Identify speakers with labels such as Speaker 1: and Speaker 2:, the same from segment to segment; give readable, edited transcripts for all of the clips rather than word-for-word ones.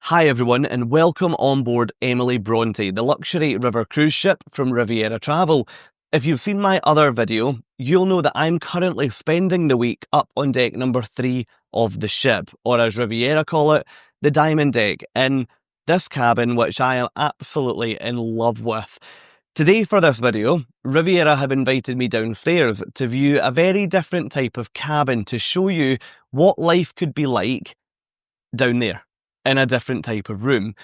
Speaker 1: Hi everyone and welcome on board Emily Bronte, the luxury river cruise ship from Riviera Travel. If you've seen my other video, you'll know that I'm currently spending the week up on deck number 3 of the ship, or as Riviera call it, the Diamond Deck, in this cabin which I am absolutely in love with. Today for this video, Riviera have invited me downstairs to view a very different type of cabin to show you what life could be like down there, in a different type of room.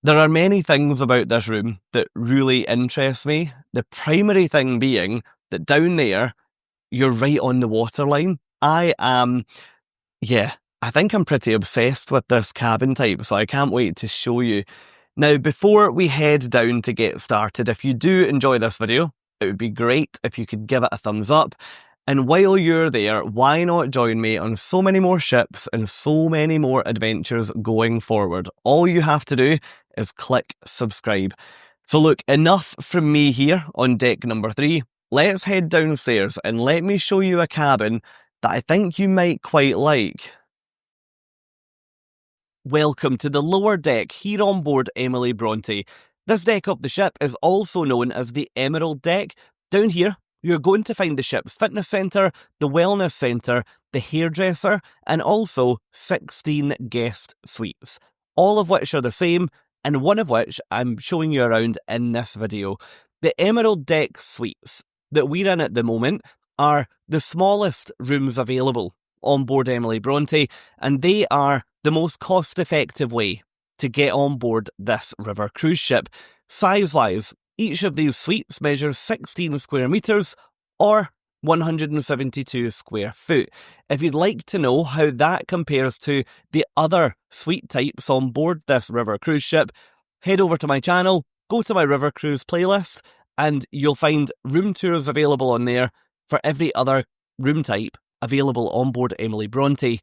Speaker 1: There are many things about this room that really interest me. The primary thing being that down there, you're right on the waterline. I think I'm pretty obsessed with this cabin type, so I can't wait to show you. Now, before we head down to get started, if you do enjoy this video, it would be great if you could give it a thumbs up. And while you're there, why not join me on so many more ships and so many more adventures going forward? All you have to do is click subscribe. So look, enough from me here on deck number 3. Let's head downstairs and let me show you a cabin that I think you might quite like. Welcome to the lower deck here on board Emily Bronte. This deck of the ship is also known as the Emerald Deck. Down here, you're going to find the ship's fitness centre, the wellness centre, the hairdresser, and also 16 guest suites, all of which are the same, and one of which I'm showing you around in this video. The Emerald Deck suites that we're in at the moment are the smallest rooms available on board Emily Bronte, and they are the most cost-effective way to get on board this river cruise ship. Size-wise, each of these suites measures 16 square metres or 172 square foot. If you'd like to know how that compares to the other suite types on board this river cruise ship, head over to my channel, go to my river cruise playlist, and you'll find room tours available on there for every other room type available on board Emily Bronte.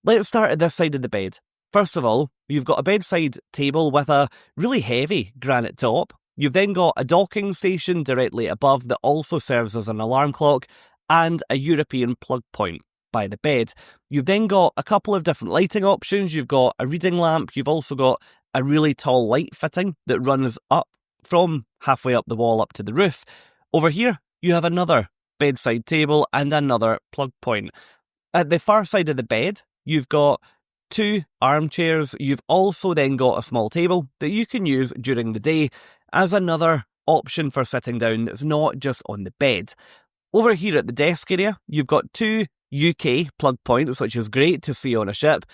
Speaker 1: Let's start at this side of the bed. First of all, you've got a bedside table with a really heavy granite top. You've then got a docking station directly above that also serves as an alarm clock, and a European plug point by the bed. You've then got a couple of different lighting options. You've got a reading lamp. You've also got a really tall light fitting that runs up from halfway up the wall up to the roof. Over here, you have another bedside table and another plug point. At the far side of the bed, you've got 2 armchairs. You've also then got a small table that you can use during the day as another option for sitting down that's not just on the bed. Over here at the desk area, you've got 2 UK plug points, which is great to see on a ship,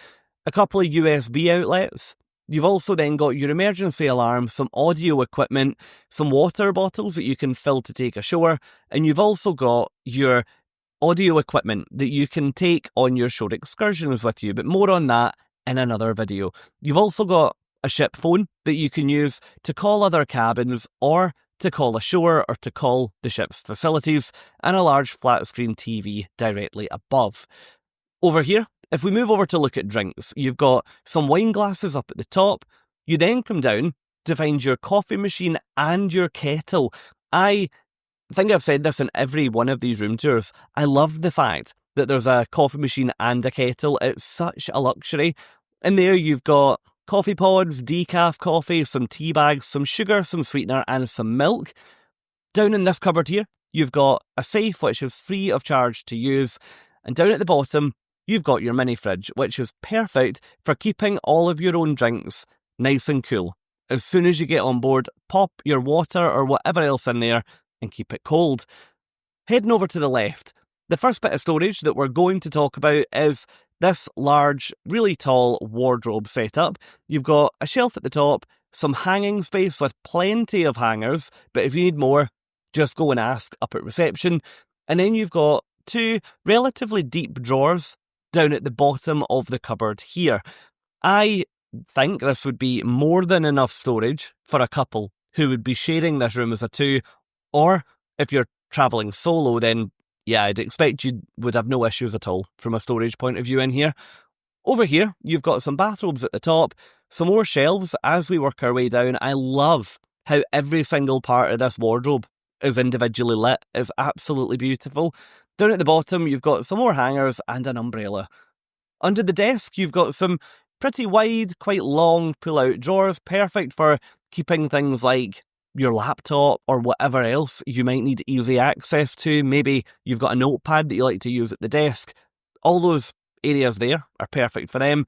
Speaker 1: a couple of USB outlets. You've also then got your emergency alarm, some audio equipment, some water bottles that you can fill to take ashore, and you've also got your audio equipment that you can take on your shore excursions with you, but more on that in another video. You've also got a ship phone that you can use to call other cabins or to call ashore or to call the ship's facilities, and a large flat screen TV directly above. Over here, if we move over to look at drinks, you've got some wine glasses up at the top. You then come down to find your coffee machine and your kettle. I think I've said this in every one of these room tours. I love the fact that there's a coffee machine and a kettle. It's such a luxury. In there you've got coffee pods, decaf coffee, some tea bags, some sugar, some sweetener, and some milk. Down in this cupboard here, you've got a safe which is free of charge to use. And down at the bottom, you've got your mini fridge, which is perfect for keeping all of your own drinks nice and cool. As soon as you get on board, pop your water or whatever else in there and keep it cold. Heading over to the left, the first bit of storage that we're going to talk about is this large, really tall wardrobe setup. You've got a shelf at the top, some hanging space with plenty of hangers, but if you need more, just go and ask up at reception. And then you've got 2 relatively deep drawers down at the bottom of the cupboard here. I think this would be more than enough storage for a couple who would be sharing this room as a 2, or if you're travelling solo, then yeah, I'd expect you would have no issues at all from a storage point of view in here. Over here, you've got some bathrobes at the top, some more shelves as we work our way down. I love how every single part of this wardrobe is individually lit. It's absolutely beautiful. Down at the bottom, you've got some more hangers and an umbrella. Under the desk, you've got some pretty wide, quite long pull-out drawers, perfect for keeping things like your laptop or whatever else you might need easy access to. Maybe you've got a notepad that you like to use at the desk. All those areas there are perfect for them.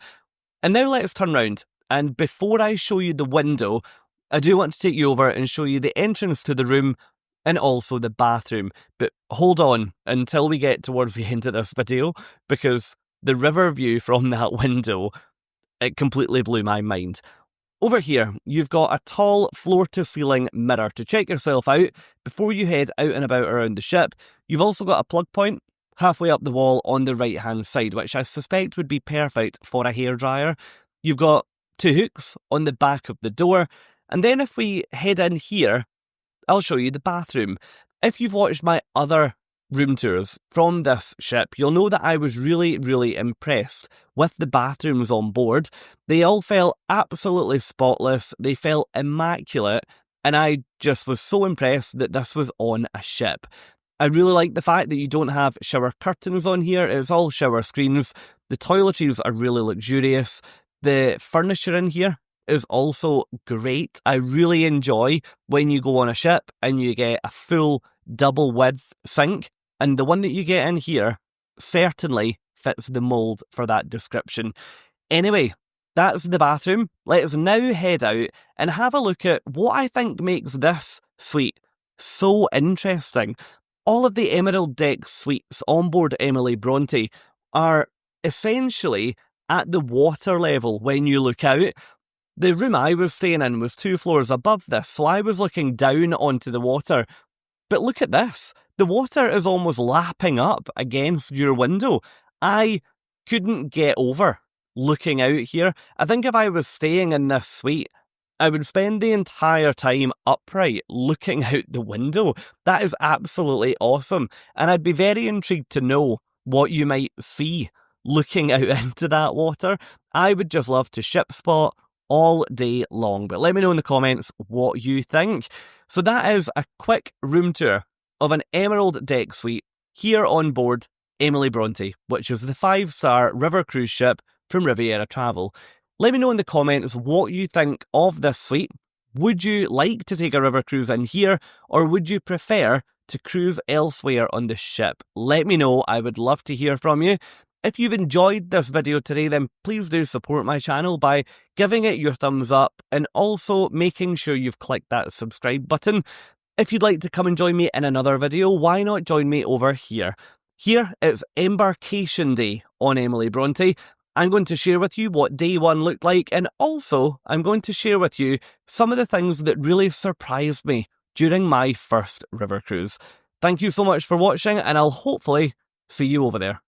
Speaker 1: And now let's turn round. And before I show you the window, I do want to take you over and show you the entrance to the room and also the bathroom. But hold on until we get towards the end of this video, because the river view from that window, it completely blew my mind. Over here, you've got a tall floor-to-ceiling mirror to check yourself out before you head out and about around the ship. You've also got a plug point halfway up the wall on the right-hand side, which I suspect would be perfect for a hairdryer. You've got 2 hooks on the back of the door, and then if we head in here, I'll show you the bathroom. If you've watched my other room tours from this ship, you'll know that I was really impressed with the bathrooms on board. They all felt absolutely spotless, they felt immaculate, and I just was so impressed that this was on a ship. I really like the fact that you don't have shower curtains on here, it's all shower screens. The toiletries are really luxurious. The furniture in here is also great. I really enjoy when you go on a ship and you get a full double width sink, and the one that you get in here certainly fits the mould for that description. Anyway, that's the bathroom. Let's now head out and have a look at what I think makes this suite so interesting. All of the Emerald Deck suites on board Emily Bronte are essentially at the water level when you look out. The room I was staying in was 2 floors above this, so I was looking down onto the water. But look at this. The water is almost lapping up against your window. I couldn't get over looking out here. I think if I was staying in this suite, I would spend the entire time upright looking out the window. That is absolutely awesome. And I'd be very intrigued to know what you might see looking out into that water. I would just love to ship spot all day long. But let me know in the comments what you think. So that is a quick room tour of an Emerald Deck suite here on board Emily Bronte, which is the 5-star river cruise ship from Riviera Travel. Let me know in the comments what you think of this suite. Would you like to take a river cruise in here, or would you prefer to cruise elsewhere on the ship? Let me know, I would love to hear from you. If you've enjoyed this video today, then please do support my channel by giving it your thumbs up and also making sure you've clicked that subscribe button. If you'd like to come and join me in another video, why not join me over here? Here, it's Embarkation Day on Emily Bronte. I'm going to share with you what day 1 looked like, and also I'm going to share with you some of the things that really surprised me during my first river cruise. Thank you so much for watching, and I'll hopefully see you over there.